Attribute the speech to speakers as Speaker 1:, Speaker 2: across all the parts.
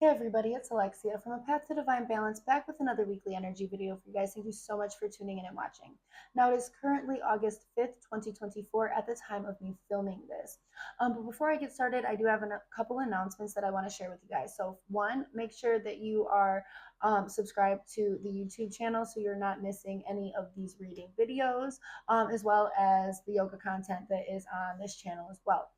Speaker 1: Hey everybody, it's Alexia from A Path to Divine Balance, back with another weekly energy video for you guys. Thank you so much for tuning in and watching. Now it is currently August 5th, 2024 at the time of me filming this. But before I get started, I do have a couple announcements that I want to share with you guys. So one, make sure that you are subscribed to the YouTube channel so you're not missing any of these reading videos, as well as the yoga content that is on this channel as well.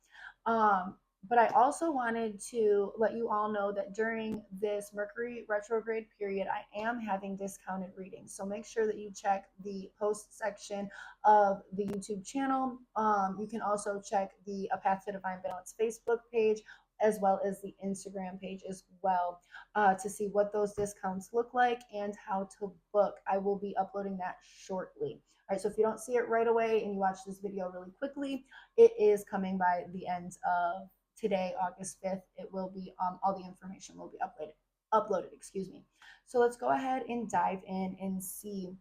Speaker 1: But I also wanted to let you all know that during this Mercury retrograde period, I am having discounted readings. So make sure that you check the post section of the YouTube channel. You can also check the A Path to Divine Balance Facebook page, as well as the Instagram page as well, to see what those discounts look like and how to book. I will be uploading that shortly. All right, so if you don't see it right away and you watch this video really quickly, it is coming by the end of today, August 5th. It will be all the information will be uploaded, excuse me. So let's go ahead and dive in and see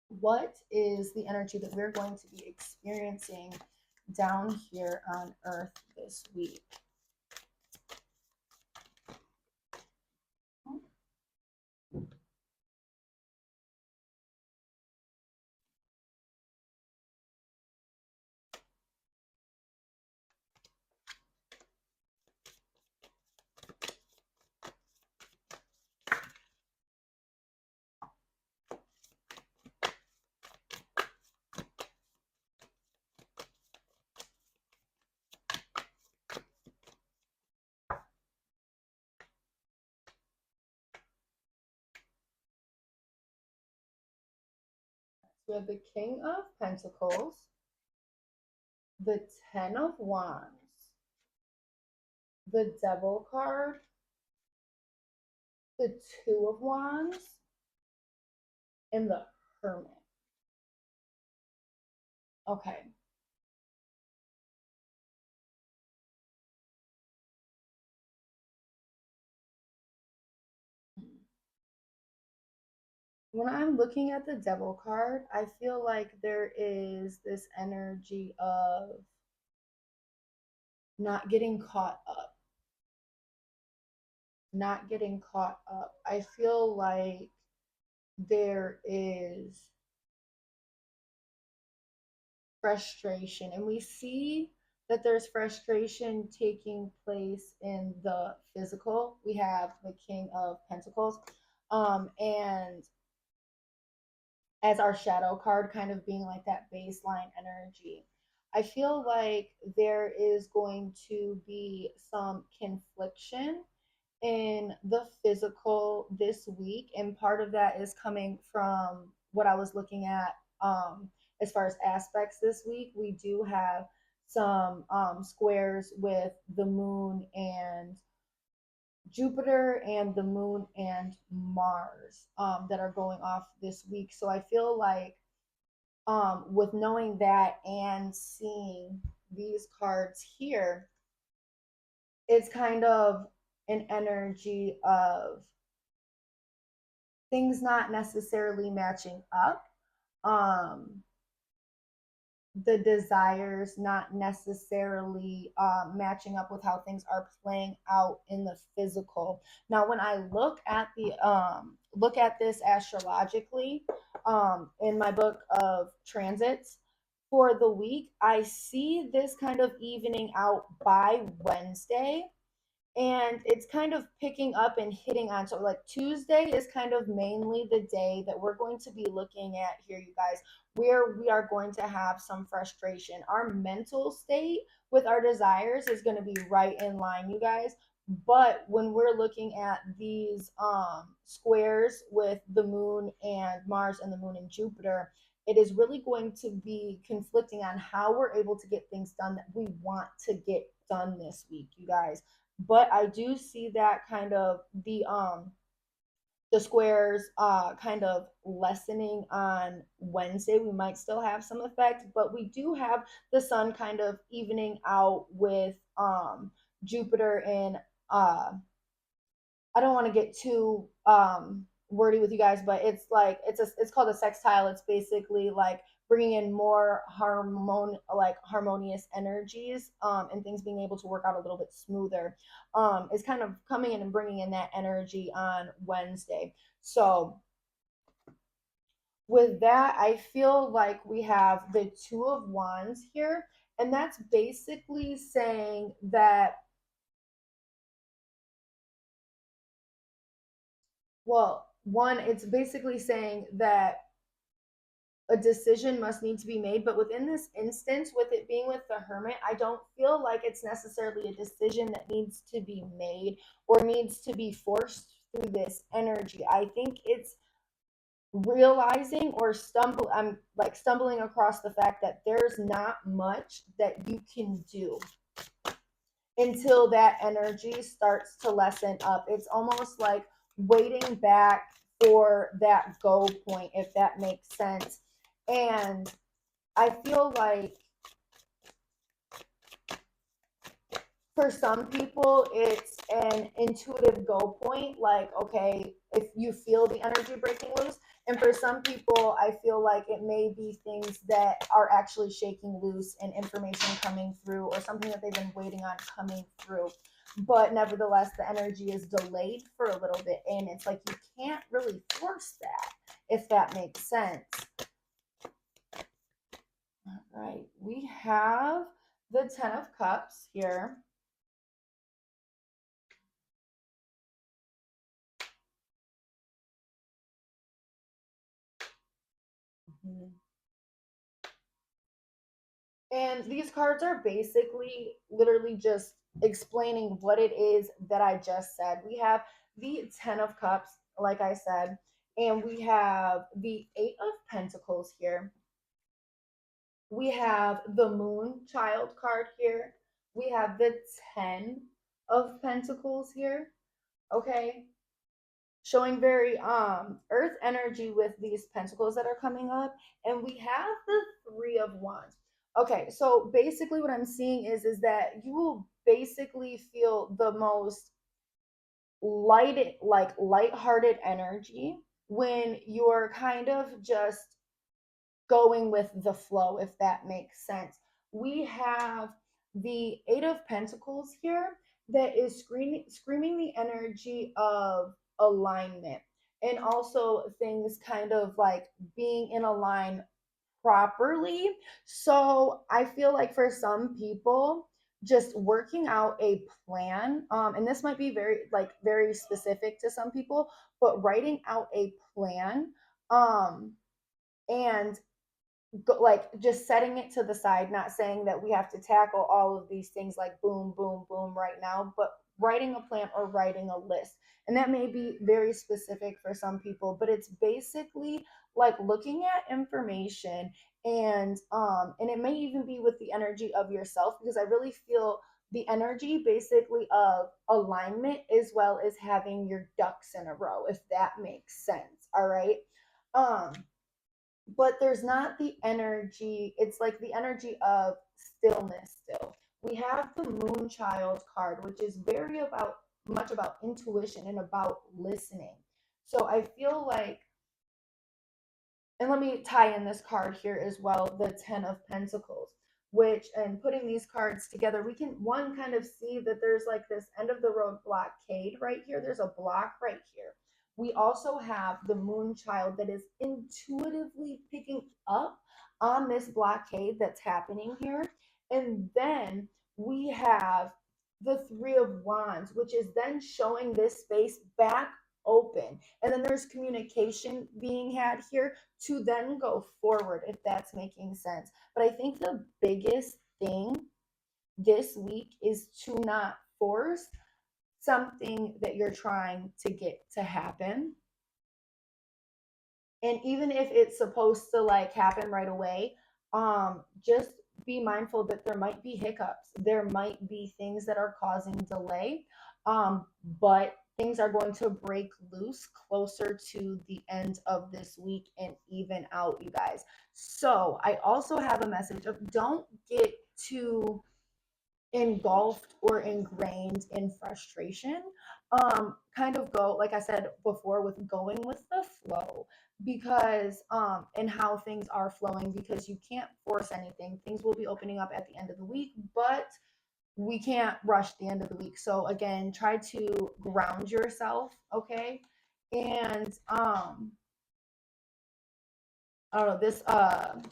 Speaker 1: what is the energy that we're going to be experiencing down here on Earth this week. We have the King of Pentacles, the Ten of Wands, the Devil card, the Two of Wands, and the Hermit. Okay. When I'm looking at the Devil card, I feel like there is this energy of not getting caught up. Not getting caught up. I feel like there is frustration, and we see that there's frustration taking place in the physical. We have the King of Pentacles, and as our shadow card, kind of being like that baseline energy. I feel like there is going to be some confliction in the physical this week, and part of that is coming from what I was looking at as far as aspects this week. We do have some squares with the moon and Jupiter and the moon and Mars that are going off this week. So I feel like with knowing that and seeing these cards here, it's kind of an energy of things not necessarily matching up. The desires not necessarily matching up with how things are playing out in the physical. Now, when I look at this astrologically, in my book of transits for the week, I see this kind of evening out by Wednesday, and it's kind of picking up and hitting on. So like Tuesday is kind of mainly the day that we're going to be looking at here, you guys, where we are going to have some frustration. Our mental state with our desires is going to be right in line, you guys. But when we're looking at these squares with the moon and Mars and the moon and Jupiter, it is really going to be conflicting on how we're able to get things done that we want to get done this week, you guys. But I do see that kind of the squares kind of lessening on Wednesday. We might still have some effect, but we do have the sun kind of evening out with Jupiter and I don't want to get too wordy with you guys, but it's like it's called a sextile. It's basically like bringing in more harmonious energies, and things being able to work out a little bit smoother, is kind of coming in and bringing in that energy on Wednesday. So with that, I feel like we have the Two of Wands here, and that's basically saying that, well, one, it's basically saying that a decision must need to be made, but within this instance, with it being with the Hermit, I don't feel like it's necessarily a decision that needs to be made or needs to be forced through this energy. I think it's realizing or stumbling across the fact that there's not much that you can do until that energy starts to lessen up. It's almost like waiting back for that go point, if that makes sense. And I feel like for some people, it's an intuitive go point, like, okay, if you feel the energy breaking loose. And for some people, I feel like it may be things that are actually shaking loose and information coming through, or something that they've been waiting on coming through. But nevertheless, the energy is delayed for a little bit. And it's like you can't really force that, if that makes sense. All right, we have the Ten of Cups here. And these cards are basically literally just explaining what it is that I just said. We have the Ten of Cups, like I said, and we have the Eight of Pentacles here. We have the Moon Child card here. We have the Ten of Pentacles here. Okay, showing very earth energy with these pentacles that are coming up. And we have the Three of Wands. Okay, so basically what I'm seeing is that you will basically feel the most light-hearted energy when you're kind of just going with the flow, if that makes sense. We have the Eight of Pentacles here that is screaming the energy of alignment, and also things kind of like being in a line properly. So I feel like for some people, just working out a plan, and this might be very specific to some people, but writing out a plan, and like just setting it to the side, not saying that we have to tackle all of these things like boom, boom, boom right now, but writing a plan or writing a list. And that may be very specific for some people, but it's basically like looking at information, and it may even be with the energy of yourself, because I really feel the energy basically of alignment, as well as having your ducks in a row, if that makes sense. All right. um but there's not the energy. It's like the energy of stillness still. We have the Moon Child card, which is very about much about intuition and about listening. So I feel like, and let me tie in this card here as well, the Ten of Pentacles, which, and putting these cards together, we can one kind of see that there's like this end of the road blockade right here. There's a block right here. We also have the Moon Child that is intuitively picking up on this blockade that's happening here. And then we have the Three of Wands, which is then showing this space back open. And then there's communication being had here to then go forward, if that's making sense. But I think the biggest thing this week is to not force something that you're trying to get to happen. And even if it's supposed to like happen right away, just be mindful that there might be hiccups. There might be things that are causing delay. But things are going to break loose closer to the end of this week and even out, you guys. So I also have a message of don't get too engulfed or ingrained in frustration. kind of go, like I said before, with going with the flow, because and how things are flowing, because you can't force anything. Things will be opening up at the end of the week, but we can't rush the end of the week. So again, try to ground yourself, okay? And I don't know,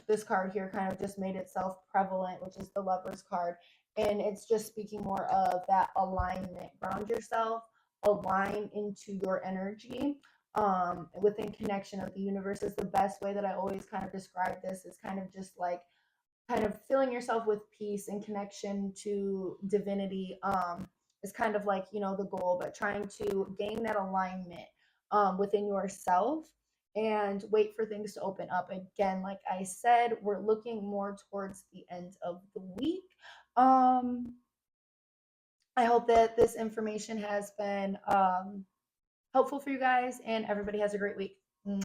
Speaker 1: this card here kind of just made itself prevalent, which is the Lover's card, and it's just speaking more of that alignment. Ground yourself, align into your energy, within connection of the universe is the best way that I always kind of describe this. Is kind of just like kind of filling yourself with peace and connection to divinity, is kind of like, you know, the goal, but trying to gain that alignment within yourself and wait for things to open up. Again, like I said, we're looking more towards the end of the week. I hope that this information has been helpful for you guys, and everybody has a great week.